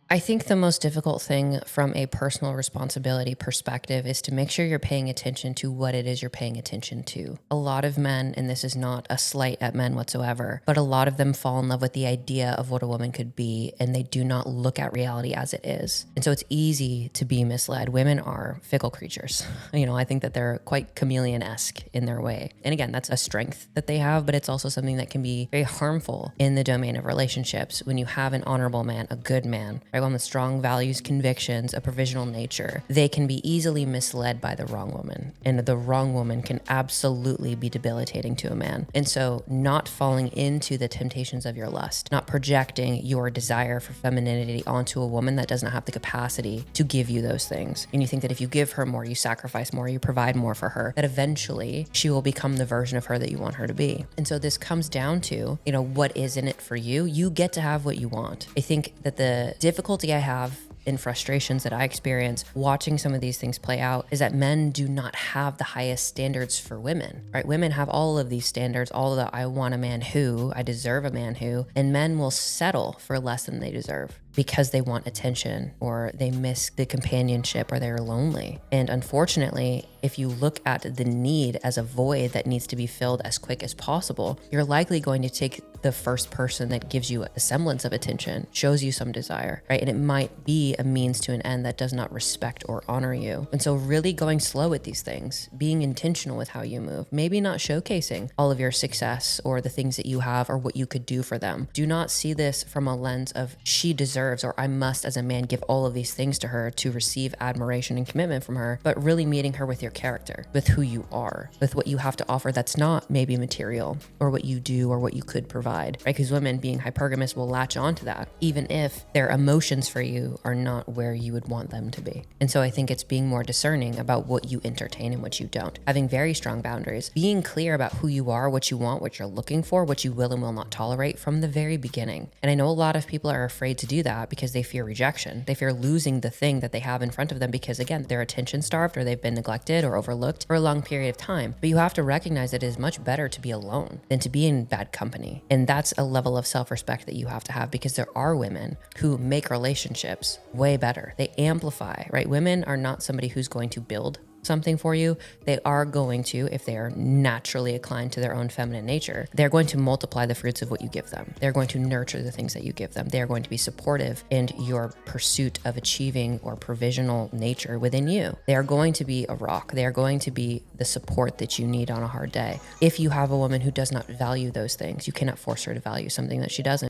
I think the most difficult thing from a personal responsibility perspective is to make sure you're paying attention to what it is you're paying attention to. A lot of men, and this is not a slight at men whatsoever, but a lot of them fall in love with the idea of what a woman could be, and they do not look at reality as it is. And so it's easy to be misled. Women are fickle creatures. I think that they're quite Camelionesque in their way. And again, that's a strength that they have, but it's also something that can be very harmful in the domain of relationships when you have an honorable man, a good man, right? One with strong values, convictions, a provisional nature. They can be easily misled by the wrong woman, and the wrong woman can absolutely be debilitating to a man. And so not falling into the temptations of your lust, not projecting your desire for femininity onto a woman that doesn't have the capacity to give you those things. And you think that if you give her more, you sacrifice more, you provide more for her, that eventually she will become the version of her that you want her to be. And so this comes down to, what is in it for you? You get to have what you want. I think that the difficulty I have in frustrations that I experience watching some of these things play out is that men do not have the highest standards for women, right? Women have all of these standards, all of the I want a man who, I deserve a man who, and men will settle for less than they deserve because they want attention or they miss the companionship or they're lonely. And unfortunately, if you look at the need as a void that needs to be filled as quick as possible, you're likely going to take the first person that gives you a semblance of attention, shows you some desire, right? And it might be a means to an end that does not respect or honor you. And so really going slow with these things, being intentional with how you move, maybe not showcasing all of your success or the things that you have or what you could do for them. Do not see this from a lens of she deserves or I must as a man give all of these things to her to receive admiration and commitment from her, but really meeting her with your character, with who you are, with what you have to offer that's not maybe material or what you do or what you could provide, right? Because women being hypergamous will latch onto that, even if their emotions for you are not where you would want them to be. And so I think it's being more discerning about what you entertain and what you don't, having very strong boundaries, being clear about who you are, what you want, what you're looking for, what you will and will not tolerate from the very beginning. And I know a lot of people are afraid to do that because they fear rejection. They fear losing the thing that they have in front of them because, again, they're attention starved or they've been neglected or overlooked for a long period of time. But you have to recognize that it is much better to be alone than to be in bad company. And that's a level of self-respect that you have to have because there are women who make relationships way better. They amplify, right? Women are not somebody who's going to build something for you. They are going to, if they are naturally inclined to their own feminine nature, they're going to multiply the fruits of what you give them. They're going to nurture the things that you give them. They're going to be supportive in your pursuit of achieving or provisional nature within you. They are going to be a rock. They are going to be the support that you need on a hard day. If you have a woman who does not value those things, you cannot force her to value something that she doesn't.